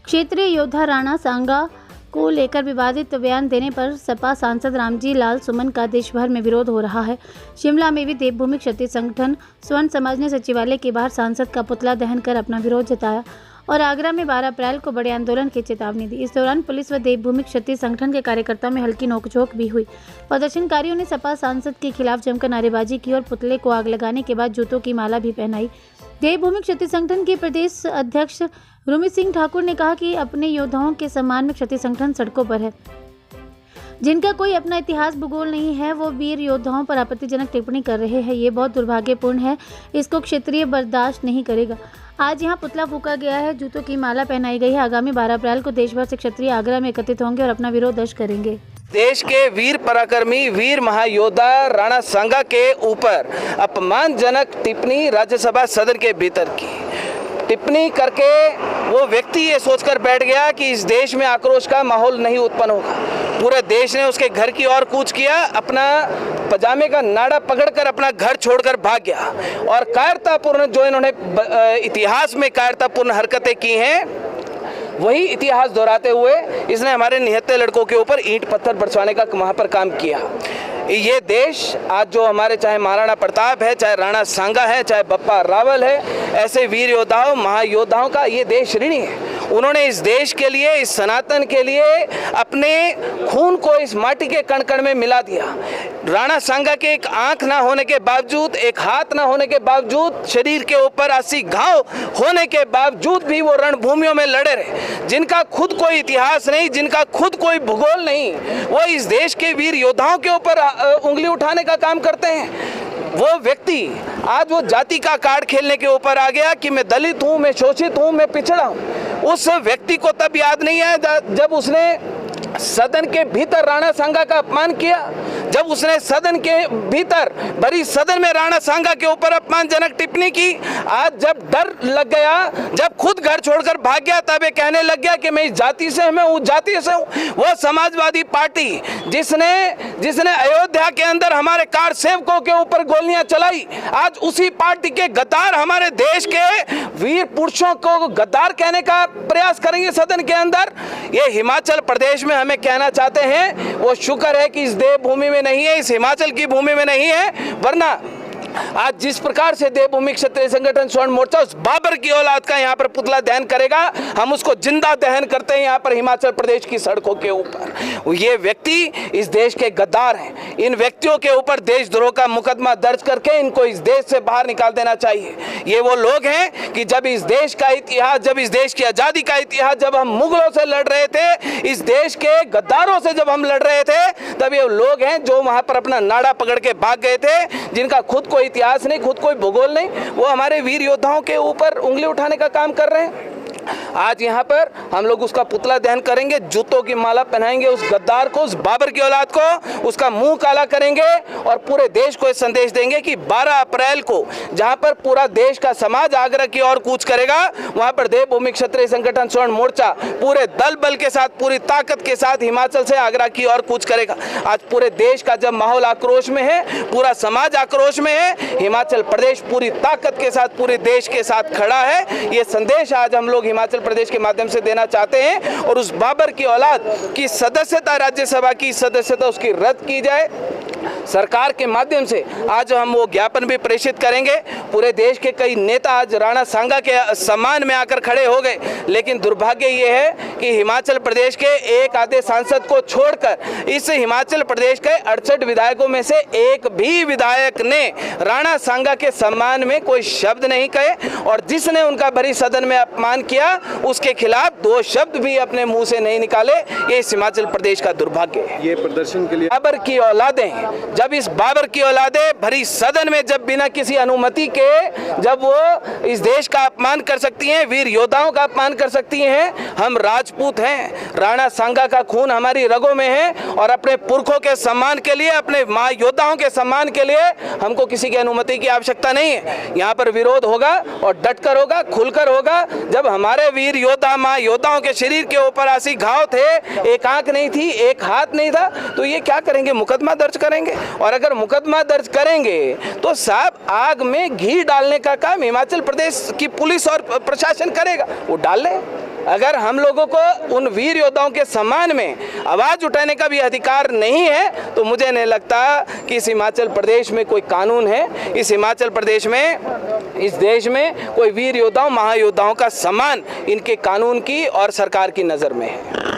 क्षेत्रीय योद्धा राणा सांगा को लेकर विवादित बयान देने पर सपा सांसद रामजी लाल सुमन का देश भर में विरोध हो रहा है। शिमला में भी देवभूमि क्षत्रिय संगठन स्वर्ण समाज ने सचिवालय के बाहर सांसद का पुतला दहन कर अपना विरोध जताया और आगरा में 12 अप्रैल को बड़े आंदोलन की चेतावनी दी। इस दौरान पुलिस व देवभूमि क्षत्रिय संगठन के कार्यकर्ताओं में हल्की नोकझोंक भी हुई। प्रदर्शनकारियों ने सपा सांसद के खिलाफ जमकर नारेबाजी की और पुतले को आग लगाने के बाद जूतों की माला भी पहनाई। देवभूमि क्षत्रिय संगठन के प्रदेश अध्यक्ष रुमि सिंह ठाकुर ने कहा कि अपने योद्धाओं के सम्मान में क्षत्रिय संगठन सड़कों पर है। जिनका कोई अपना इतिहास भूगोल नहीं है, वो वीर योद्धाओं पर आपत्तिजनक टिप्पणी कर रहे हैं। ये बहुत दुर्भाग्यपूर्ण है, इसको क्षेत्रीय बर्दाश्त नहीं करेगा। आज यहाँ पुतला फूका गया है, जूतों की माला पहनाई गई है। आगामी 12 अप्रैल को देश भर से क्षत्रिय आगरा में एकत्रित होंगे और अपना विरोध दर्ज करेंगे। देश के वीर पराक्रमी वीर महायोद्धा राणा सांगा के ऊपर अपमानजनक टिप्पणी राज्यसभा सदन के भीतर की टिप्पणी करके वो व्यक्ति ये सोचकर बैठ गया कि इस देश में आक्रोश का माहौल नहीं उत्पन्न होगा। पूरे देश ने उसके घर की ओर कूच किया, अपना पजामे का नाड़ा पकड़कर अपना घर छोड़कर भाग गया और कायरतापूर्ण जो इन्होंने इतिहास में कायरतापूर्ण हरकतें की हैं, वही इतिहास दोहराते हुए इसने हमारे निहत्थे लड़कों के ऊपर ईंट पत्थर बरसाने का वहाँ पर काम किया। ये देश आज जो हमारे चाहे महाराणा प्रताप है, चाहे राणा सांगा है, चाहे बप्पा रावल है, ऐसे वीर योद्धाओं महायोद्धाओं का ये देश ऋणी है। उन्होंने इस देश के लिए, इस सनातन के लिए अपने खून को इस माटी के कण कण में मिला दिया। राणा सांगा के एक आंख ना होने के बावजूद, एक हाथ ना होने के बावजूद, शरीर के ऊपर 80 घाव होने के बावजूद भी वो रणभूमियों में लड़े रहे। जिनका खुद कोई इतिहास नहीं, जिनका खुद कोई भूगोल नहीं, वो इस देश के वीर योद्धाओं के ऊपर उंगली उठाने का काम करते हैं। वो व्यक्ति आज वो जाति का कार्ड खेलने के ऊपर आ गया कि मैं दलित हूँ, मैं शोषित हूँ, मैं पिछड़ा हूँ। उस व्यक्ति को तब याद नहीं आया जब उसने सदन के भीतर राणा सांगा का अपमान किया, जब उसने सदन के भीतर भरी सदन में राणा सांगा के ऊपर अपमानजनक टिप्पणी की। आज जब डर लग गया, जब खुद घर छोड़कर भाग गया, तब ये कहने लग गया कि मैं इस जाति से, मैं उस जाति से हूँ। वो समाजवादी पार्टी जिसने अयोध्या के अंदर हमारे कार सेवकों के ऊपर गोलियां चलाई, आज उसी पार्टी के गद्दार हमारे देश के वीर पुरुषों को गद्दार कहने का प्रयास करेंगे सदन के अंदर। ये हिमाचल प्रदेश में हमें कहना चाहते हैं, वो शुक्र है कि इस देवभूमि में नहीं है, इस हिमाचल की भूमि में नहीं है, वरना आज जिस प्रकार से देवभूमि क्षत्रिय संगठन स्वर्ण मोर्चा उस बाबर की औलाद का यहाँ पर पुतला दहन करेगा, हम उसको जिंदा दहन करते हैं यहाँ पर हिमाचल प्रदेश की सड़कों के ऊपर। ये व्यक्ति इस देश के गद्दार हैं। इन व्यक्तियों के ऊपर देशद्रोह का मुकदमा दर्ज करके इनको इस देश से बाहर निकाल देना चाहिए। ये वो लोग हैं कि जब इस देश का इतिहास, जब इस देश की आज़ादी का इतिहास, जब हम मुगलों से लड़ रहे थे, इस देश के गद्दारों से जब हम लड़ रहे थे, तब ये लोग हैं जो वहाँ पर अपना नाड़ा पकड़ के भाग गए थे, जिनका खुद कोई इतिहास नहीं, खुद कोई भूगोल नहीं, वो हमारे वीर योद्धाओं के ऊपर उंगली उठाने का काम कर रहे हैं। आज यहाँ पर हम लोग उसका पुतला दहन करेंगे, जूतों की माला पहनाएंगे उस गद्दार को, उस बाबर की औलाद को, उसका मुंह काला करेंगे और पूरे देश को संदेश देंगे कि 12 अप्रैल को जहाँ पर पूरा देश का समाज आगरा की ओर कूच करेगा, वहाँ पर देवभूमि क्षत्रिय संगठन स्वर्ण मोर्चा पूरे दल बल के साथ, पूरी ताकत के साथ हिमाचल से आगरा की ओर कूच करेगा। आज पूरे देश का जब माहौल आक्रोश में है, पूरा समाज आक्रोश में है, हिमाचल प्रदेश पूरी ताकत के साथ पूरे देश के साथ खड़ा है। ये संदेश आज हम लोग हिमाचल प्रदेश के माध्यम से देना चाहते हैं और उस बाबर की औलाद की सदस्यता, राज्यसभा की सदस्यता उसकी रद्द की जाए। सरकार के माध्यम से आज हम वो ज्ञापन भी प्रेषित करेंगे। पूरे देश के कई नेता आज राणा सांगा के सम्मान में आकर खड़े हो गए, लेकिन दुर्भाग्य ये है कि हिमाचल प्रदेश के एक आधे सांसद को छोड़कर इस हिमाचल प्रदेश के 68 विधायकों में से एक भी विधायक ने राणा सांगा के सम्मान में कोई शब्द नहीं कहे और जिसने उनका भरी सदन में अपमान किया उसके खिलाफ 2 शब्द भी अपने मुंह से नहीं निकाले। ये इस हिमाचल प्रदेश का दुर्भाग्य है। ये प्रदर्शन के लिए बाबर की औलादें, जब इस बाबर की औलादें भरी सदन में जब बिना किसी अनुमति के जब वो इस देश का अपमान कर सकती हैं, वीर योद्धाओं का अपमान कर सकती हैं। हम राजपूत हैं, राणा सांगा का खून हमारी रगों में है और अपने पुरखों के सम्मान के लिए, अपने माँ योद्धाओं के सम्मान के लिए हमको किसी की अनुमति की आवश्यकता नहीं है। यहाँ पर विरोध होगा और डटकर होगा, खुलकर होगा। जब हमारे वीर योद्धा माँ योद्धाओं के शरीर के ऊपर 80 घाव थे, एक आंख नहीं थी, एक हाथ नहीं था, तो ये क्या करेंगे? मुकदमा दर्ज करेंगे। और अगर मुकदमा दर्ज करेंगे तो साहब आग में घी डालने का काम हिमाचल प्रदेश की पुलिस और प्रशासन करेगा, वो डाल ले। अगर हम लोगों को उन वीर योद्धाओं के सम्मान में आवाज़ उठाने का भी अधिकार नहीं है तो मुझे नहीं लगता कि इस हिमाचल प्रदेश में कोई कानून है, इस हिमाचल प्रदेश में, इस देश में कोई वीर योद्धाओं महायोद्धाओं का सम्मान इनके कानून की और सरकार की नज़र में है।